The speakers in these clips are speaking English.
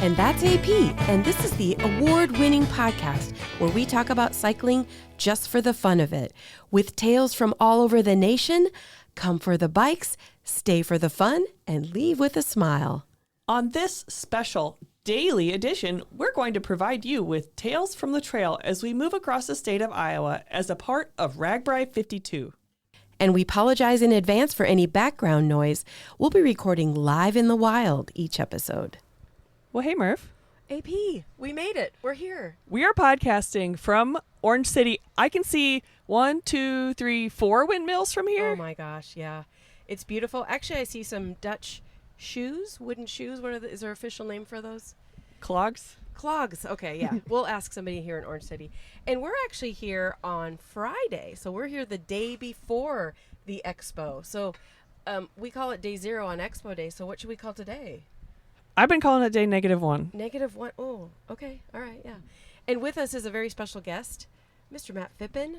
And that's AP, and this is the award-winning podcast where we talk about cycling just for the fun of it. With tales from all over the nation, come for the bikes, stay for the fun, and leave with a smile. On this special daily edition, we're going to provide you with tales from the trail as we move across the state of Iowa as a part of RAGBRAI 52. And we apologize in advance for any background noise. We'll be recording live in the wild each episode. Well, hey, Murph. AP, we made it. We're here. We are podcasting from Orange City. I can see 4 windmills from here. Oh my gosh, yeah. It's beautiful. Actually, I see some Dutch shoes, wooden shoes. Is there an official name for those? Clogs? Clogs. Okay, yeah. We'll ask somebody here in Orange City. And we're actually here on Friday. So we're here the day before the expo. So we call it day 0 on expo day. So what should we call today? I've been calling it day -1. -1. Oh, okay. All right, yeah. And with us is a very special guest, Mr. Matt Phippen,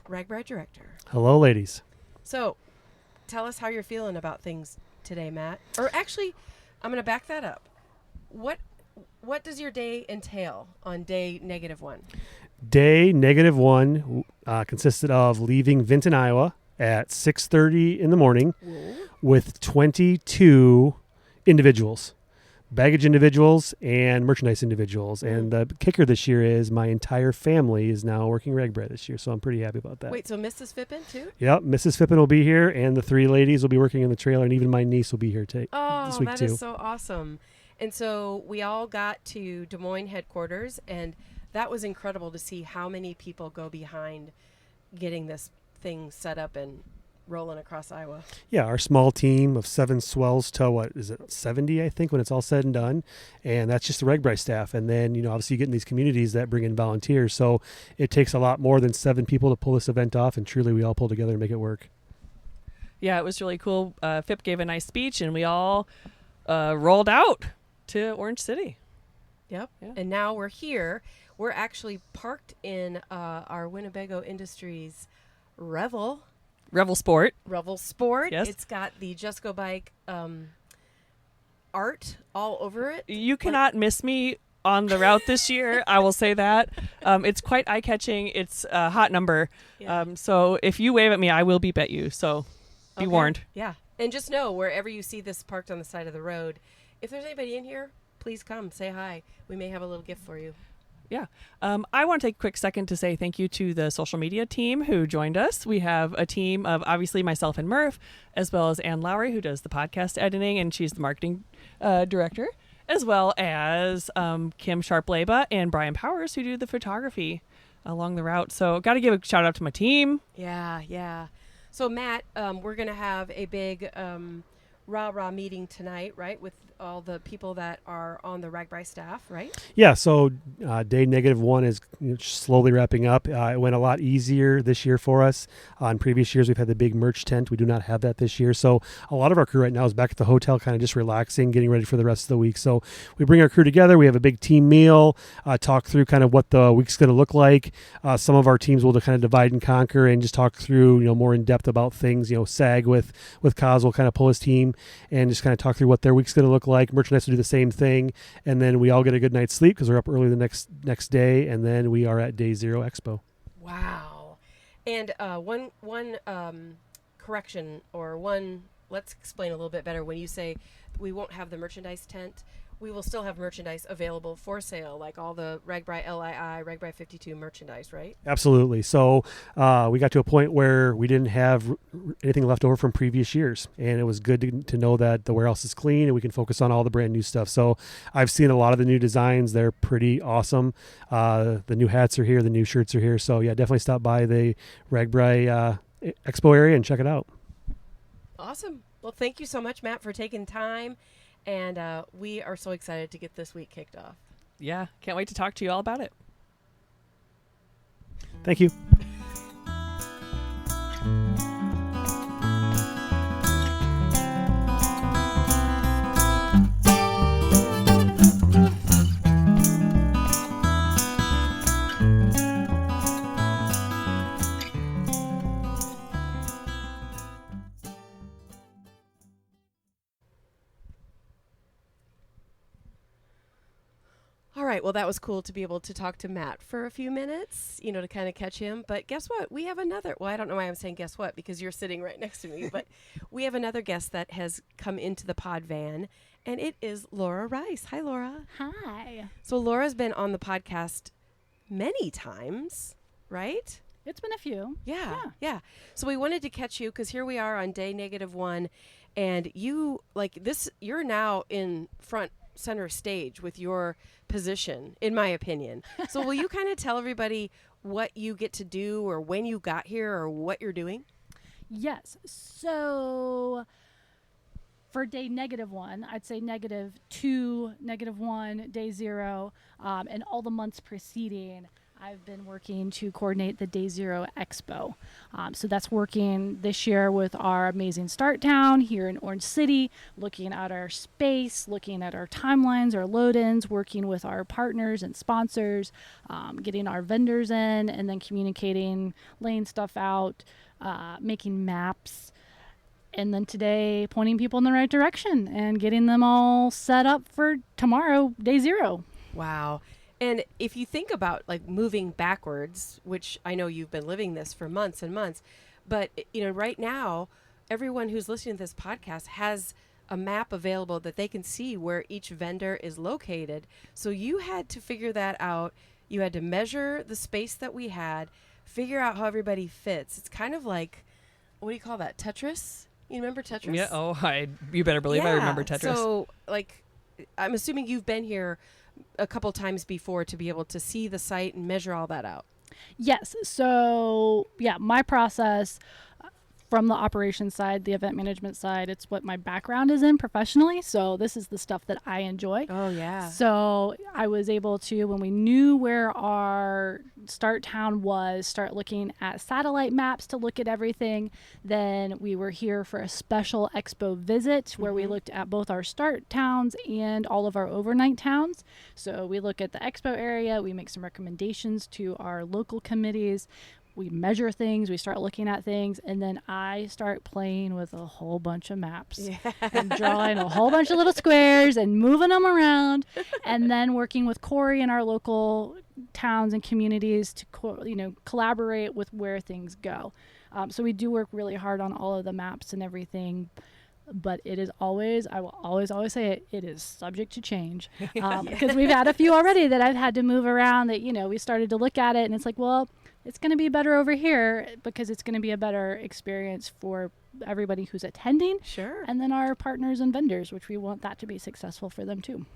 RAGBRAI Director. Hello, ladies. So tell us how you're feeling about things today, Matt. Or actually, I'm going to back that up. What does your day entail on day -1? Day -1 consisted of leaving Vinton, Iowa at 6:30 in the morning with 22 individuals. Baggage individuals and merchandise individuals. And the kicker this year is my entire family is now working RAGBRAI this year, so I'm pretty happy about that. Wait, so Mrs. Phippen too? Yep, Mrs. Phippen will be here, and the 3 ladies will be working in the trailer, and even my niece will be here this week too. Oh, that is so awesome. And so we all got to Des Moines headquarters, and that was incredible to see how many people go behind getting this thing set up and rolling across Iowa. Yeah, our small team of 7 swells to 70, I think, when it's all said and done. And that's just the RAGBRAI staff. And then, obviously you get in these communities that bring in volunteers. So it takes a lot more than 7 people to pull this event off. And truly, we all pull together and make it work. Yeah, it was really cool. Phipp gave a nice speech, and we all rolled out to Orange City. Yep. Yeah. And now we're here. We're actually parked in our Winnebago Industries Revel Sport. Yes. It's got the Just Go Bike art all over it. You cannot miss me on the route this year. I will say that. It's quite eye-catching. It's a hot number. Yeah. So if you wave at me, I will beep at you. So be warned. Yeah. And just know, wherever you see this parked on the side of the road, if there's anybody in here, please come. Say hi. We may have a little gift for you. Yeah. I want to take a quick second to say thank you to the social media team who joined us. We have a team of obviously myself and Murph, as well as Ann Lowry, who does the podcast editing, and she's the marketing director, as well as Kim Sharp-Leba and Brian Powers, who do the photography along the route. So got to give a shout out to my team. Yeah. So Matt, we're going to have a big rah-rah meeting tonight, right, with all the people that are on the RAGBRAI staff, right? Yeah, so day -1 is slowly wrapping up. It went a lot easier this year for us. In previous years, we've had the big merch tent. We do not have that this year. So a lot of our crew right now is back at the hotel, kind of just relaxing, getting ready for the rest of the week. So we bring our crew together. We have a big team meal, talk through kind of what the week's going to look like. Some of our teams will kind of divide and conquer and just talk through, more in depth about things. SAG with Kaz will kind of pull his team and just kind of talk through what their week's going to look like. Merchandise will do the same thing, and then we all get a good night's sleep because we're up early the next day, and then we are at day 0 expo. Wow. And one correction, or let's explain a little bit better. When you say we won't have the merchandise tent, we will still have merchandise available for sale, like all the RAGBRAI LII, RAGBRAI 52 merchandise, right? Absolutely. So we got to a point where we didn't have anything left over from previous years, and it was good to know that the warehouse is clean and we can focus on all the brand new stuff. So I've seen a lot of the new designs. They're pretty awesome. The new hats are here. The new shirts are here. So yeah, definitely stop by the RAGBRAI expo area and check it out. Awesome. Well, thank you so much, Matt, for taking time. And we are so excited to get this week kicked off. Yeah, can't wait to talk to you all about it. Thank you. right. Well, that was cool to be able to talk to Matt for a few minutes, to kind of catch him. But guess what? We have another. Well, I don't know why I'm saying guess what, because you're sitting right next to me. But we have another guest that has come into the pod van, and it is Laura Rice. Hi, Laura. Hi. So Laura's been on the podcast many times, right? It's been a few. Yeah. So we wanted to catch you because here we are on day -1, and you're now in front center stage with your position, in my opinion. So will you kind of tell everybody what you get to do or when you got here or what you're doing? Yes. So for day -1, I'd say -2, -1, day 0, and all the months preceding, I've been working to coordinate the Day 0 Expo. So that's working this year with our amazing start town here in Orange City, looking at our space, looking at our timelines, our load-ins, working with our partners and sponsors, getting our vendors in, and then communicating, laying stuff out, making maps, and then today pointing people in the right direction and getting them all set up for tomorrow, Day 0. Wow. And if you think about moving backwards, which I know you've been living this for months and months, but right now, everyone who's listening to this podcast has a map available that they can see where each vendor is located. So you had to figure that out. You had to measure the space that we had, figure out how everybody fits. It's kind of like, what do you call that? Tetris? You remember Tetris? Yeah. Oh, you better believe I remember Tetris. So I'm assuming you've been here a couple times before to be able to see the site and measure all that out. Yes. So, my process from the operations side, the event management side, it's what my background is in professionally. So this is the stuff that I enjoy. Oh, yeah. So I was able to, when we knew where our start town was, start looking at satellite maps to look at everything. Then we were here for a special expo visit where we looked at both our start towns and all of our overnight towns. So we look at the expo area, we make some recommendations to our local committees. We measure things, we start looking at things, and then I start playing with a whole bunch of maps and drawing a whole bunch of little squares and moving them around, and then working with Corey in our local towns and communities to collaborate with where things go. So we do work really hard on all of the maps and everything. But it is always, I will always say it is subject to change. Because we've had a few already that I've had to move around that, we started to look at it and it's like, well, it's going to be better over here because it's going to be a better experience for everybody who's attending. Sure. And then our partners and vendors, which we want that to be successful for them too.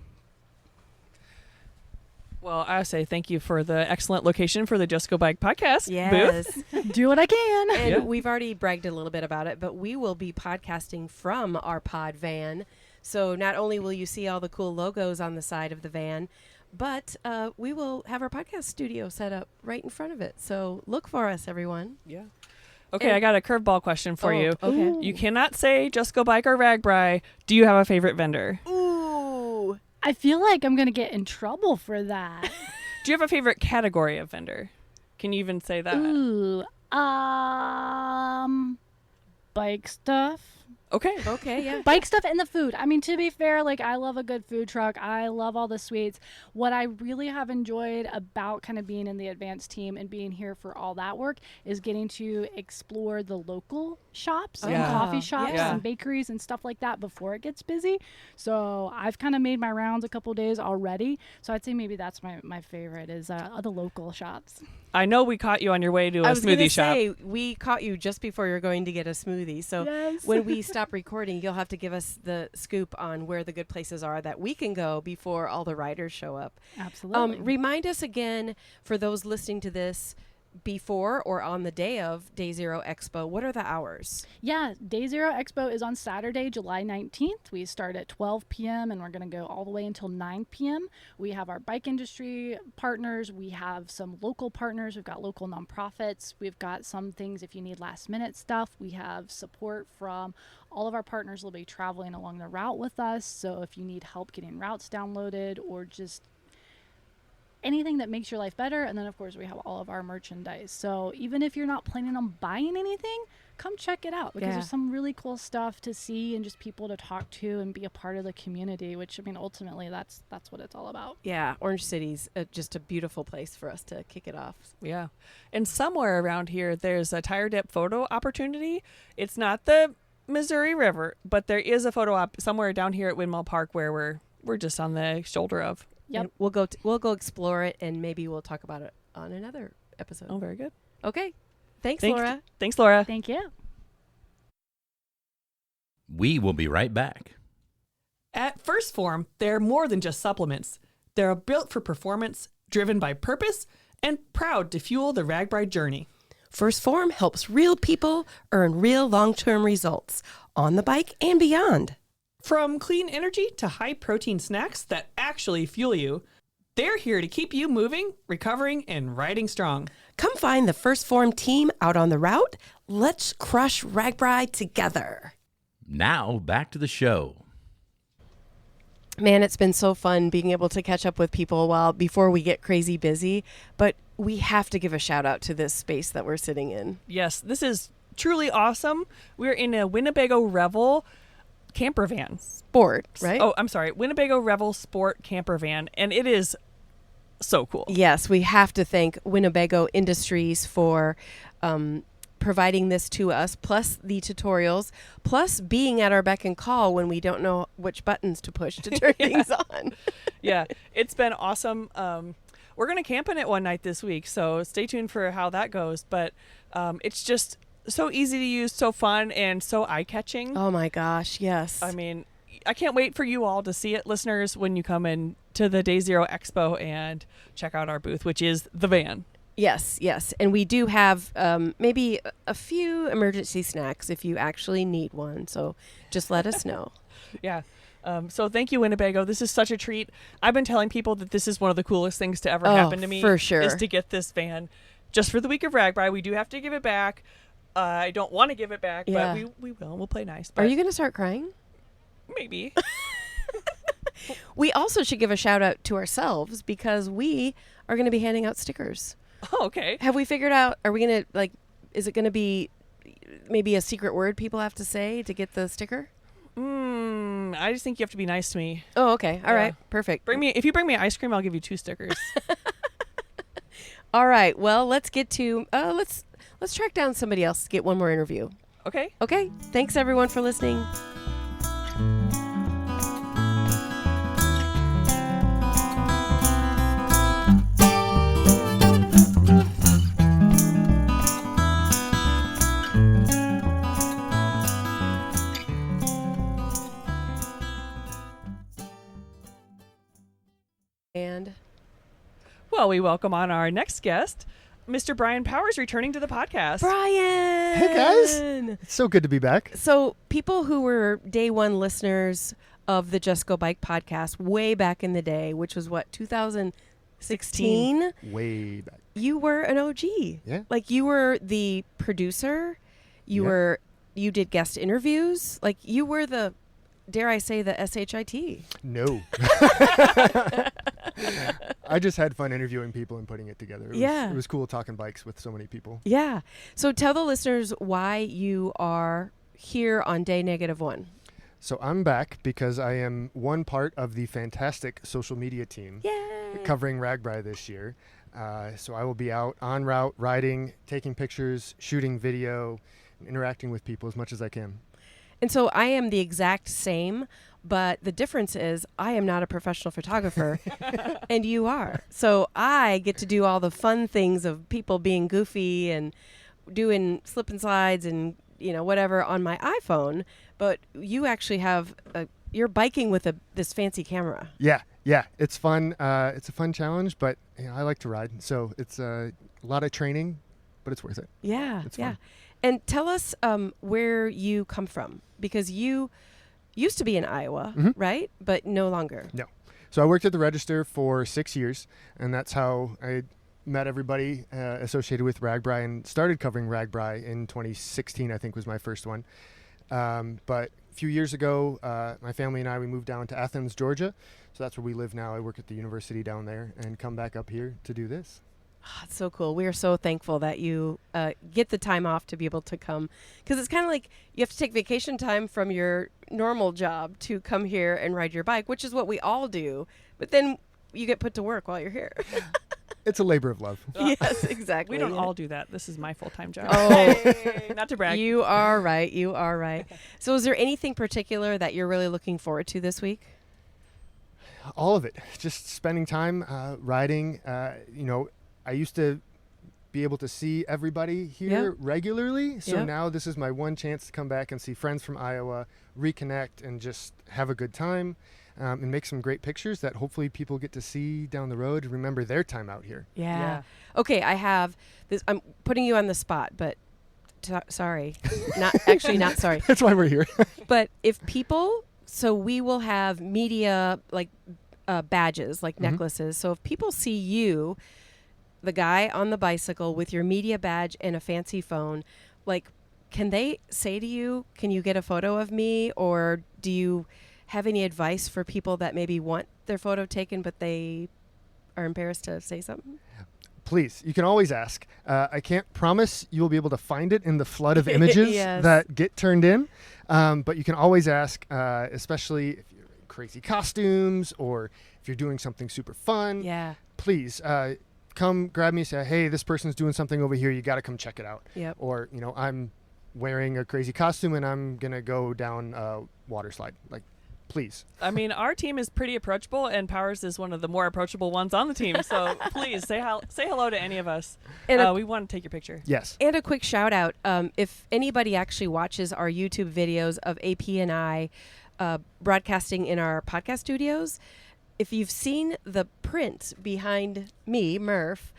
Well, I say thank you for the excellent location for the Just Go Bike podcast Yes. booth. Do what I can. And we've already bragged a little bit about it, but we will be podcasting from our pod van. So not only will you see all the cool logos on the side of the van, but we will have our podcast studio set up right in front of it. So look for us, everyone. Yeah. Okay, I got a curveball question for you. Okay. Ooh. You cannot say Just Go Bike or RAGBRAI. Do you have a favorite vendor? Ooh. I feel like I'm going to get in trouble for that. Do you have a favorite category of vendor? Can you even say that? Ooh. Bike stuff. Okay, yeah. Bike stuff and the food. I mean, to be fair, I love a good food truck. I love all the sweets. What I really have enjoyed about kind of being in the advanced team and being here for all that work is getting to explore the local shops and coffee shops and bakeries and stuff like that before it gets busy. So I've kind of made my rounds a couple days already. So I'd say maybe that's my favorite is the local shops. I know we caught you on your way to a I was smoothie gonna shop. say, we caught you just before you're going to get a smoothie. So Yes. when we stop recording, you'll have to give us the scoop on where the good places are that we can go before all the riders show up. Absolutely. Remind us again, for those listening to this before or on the day of Day 0 Expo, what are the hours? Yeah, Day 0 Expo is on Saturday, July 19th. We start at 12 p.m. and we're going to go all the way until 9 p.m. We have our bike industry partners. We have some local partners. We've got local nonprofits. We've got some things if you need last minute stuff. We have support from all of our partners will be traveling along the route with us. So if you need help getting routes downloaded or just anything that makes your life better. And then, of course, we have all of our merchandise. So even if you're not planning on buying anything, come check it out, because there's some really cool stuff to see and just people to talk to and be a part of the community, which, I mean, ultimately that's what it's all about. Yeah, Orange City's just a beautiful place for us to kick it off. Yeah. And somewhere around here, there's a tire dip photo opportunity. It's not the Missouri River, but there is a photo op somewhere down here at Windmill Park where we're just on the shoulder of. Yep. And we'll go explore it, and maybe we'll talk about it on another episode. Oh, very good. Okay. Thanks, Laura. Thanks, Laura. Thank you. We will be right back. At First Form, they're more than just supplements. They're built for performance, driven by purpose, and proud to fuel the RAGBRAI journey. First Form helps real people earn real long-term results on the bike and beyond. From clean energy to high-protein snacks that actually fuel you, they're here to keep you moving, recovering, and riding strong. Come find the First Form team out on the route. Let's crush RAGBRAI together. Now, back to the show. Man, it's been so fun being able to catch up with people before we get crazy busy. But we have to give a shout out to this space that we're sitting in. Yes, this is truly awesome. We're in a Winnebago Revel camper van. Sport, right? Oh, I'm sorry. Winnebago Revel Sport camper van. And it is so cool. Yes, we have to thank Winnebago Industries for providing this to us, plus the tutorials, plus being at our beck and call when we don't know which buttons to push to turn things on. Yeah, it's been awesome. We're going to camp in it one night this week, so stay tuned for how that goes. But it's just so easy to use, so fun, and so eye-catching. Oh my gosh, yes. I mean, I can't wait for you all to see it, listeners, when you come in to the Day Zero Expo and check out our booth, which is the van. Yes, yes. And we do have maybe a few emergency snacks if you actually need one. So just let us know. Yeah. So thank you, Winnebago. This is such a treat. I've been telling people that this is one of the coolest things to ever happen to me. For sure. Is to get this van just for the week of RAGBRAI. We do have to give it back. I don't want to give it back, but we will. We'll play nice. But are you going to start crying? Maybe. We also should give a shout out to ourselves because we are going to be handing out stickers. Oh, okay. Have we figured out, are we going to, is it going to be maybe a secret word people have to say to get the sticker? I just think you have to be nice to me. Oh, okay. All right. Perfect. If you bring me ice cream, I'll give you 2 stickers. All right. Well, let's get to, let's track down somebody else to get one more interview. Okay. Okay. Thanks everyone for listening. Well, we welcome on our next guest, Mr. Brian Powers, returning to the podcast. Brian! Hey, guys. It's so good to be back. So people who were day one listeners of the Just Go Bike podcast way back in the day, which was what, 2016? Way back. You were an OG. Yeah. Like you were the producer. You did guest interviews. Like you were the, dare I say, the SHIT. No. I just had fun interviewing people and putting it together. It was cool talking bikes with so many people. Yeah. So tell the listeners why you are here on day -1. So I'm back because I am one part of the fantastic social media team covering RAGBRAI this year. So I will be out en route, riding, taking pictures, shooting video, and interacting with people as much as I can. And so I am the exact same, but the difference is I am not a professional photographer and you are. So I get to do all the fun things of people being goofy and doing slip and slides and, whatever on my iPhone. But you actually have you're biking with this fancy camera. Yeah. It's fun. It's a fun challenge, but I like to ride. So it's a lot of training, but it's worth it. Yeah. It's fun. And tell us where you come from, because you used to be in Iowa, right? But no longer. No. So I worked at the Register for 6 years, and that's how I met everybody associated with RAGBRAI and started covering RAGBRAI in 2016, I think was my first one. But a few years ago, my family and I, we moved down to Athens, Georgia So that's where we live now. I work at the university down there and come back up here to do this. Oh, it's so cool. We are so thankful that you get the time off to be able to come, because it's kind of like you have to take vacation time from your normal job to come here and ride your bike, which is what we all do. But then you get put to work while you're here. It's a labor of love. Yes, exactly. We don't all do that. This is my full-time job. Oh, Hey, not to brag. you are right. You are right. So is there anything particular that you're really looking forward to this week? All of it. Just spending time riding. I used to be able to see everybody here regularly. So now this is my one chance to come back and see friends from Iowa, reconnect, and just have a good time and make some great pictures that hopefully people get to see down the road and remember their time out here. Yeah. Okay, I have this. I'm putting you on the spot, but sorry. Not sorry. That's why we're here. But if people, so we will have media like badges, like necklaces. So if people see you, the guy on the bicycle with your media badge and a fancy phone, like, can they say to you, can you get a photo of me? Or do you have any advice for people that maybe want their photo taken, but they are embarrassed to say something? Please, you can always ask. I can't promise you will be able to find it in the flood of images that get turned in, but you can always ask, especially if you're in crazy costumes or if you're doing something super fun. Yeah. Please come grab me and say, hey, this person's doing something over here. You got to come check it out. Yep. Or, I'm wearing a crazy costume and I'm going to go down a water slide. Like, please. I mean, our team is pretty approachable, and Powers is one of the more approachable ones on the team. So please say hello to any of us. And we want to take your picture. Yes. And a quick shout out. If anybody actually watches our YouTube videos of AP and I broadcasting in our podcast studios, if you've seen the print behind me, Murph,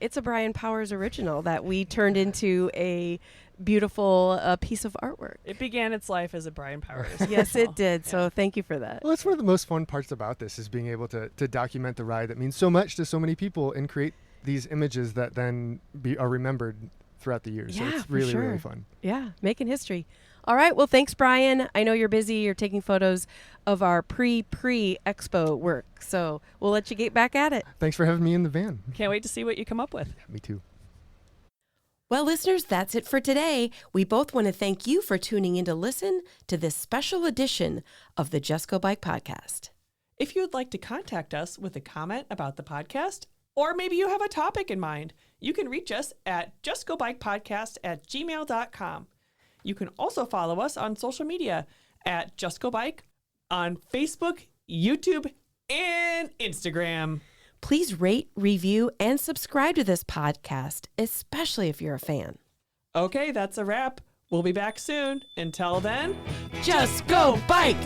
it's a Brian Powers original that we turned into a beautiful piece of artwork. It began its life as a Brian Powers. Yes, it did. So thank you for that. Well, that's one of the most fun parts about this is being able to document the ride that means so much to so many people and create these images that then are remembered throughout the years. Yeah, so it's really, for sure. really fun. Yeah, making history. All right. Well, thanks, Brian. I know you're busy. You're taking photos of our pre-expo work. So we'll let you get back at it. Thanks for having me in the van. Can't wait to see what you come up with. Yeah, me too. Well, listeners, that's it for today. We both want to thank you for tuning in to listen to this special edition of the Just Go Bike podcast. If you would like to contact us with a comment about the podcast, or maybe you have a topic in mind, you can reach us at justgobikepodcast@gmail.com. You can also follow us on social media at Just Go Bike on Facebook, YouTube, and Instagram. Please rate, review, and subscribe to this podcast, especially if you're a fan. Okay, that's a wrap. We'll be back soon. Until then, Just go bike!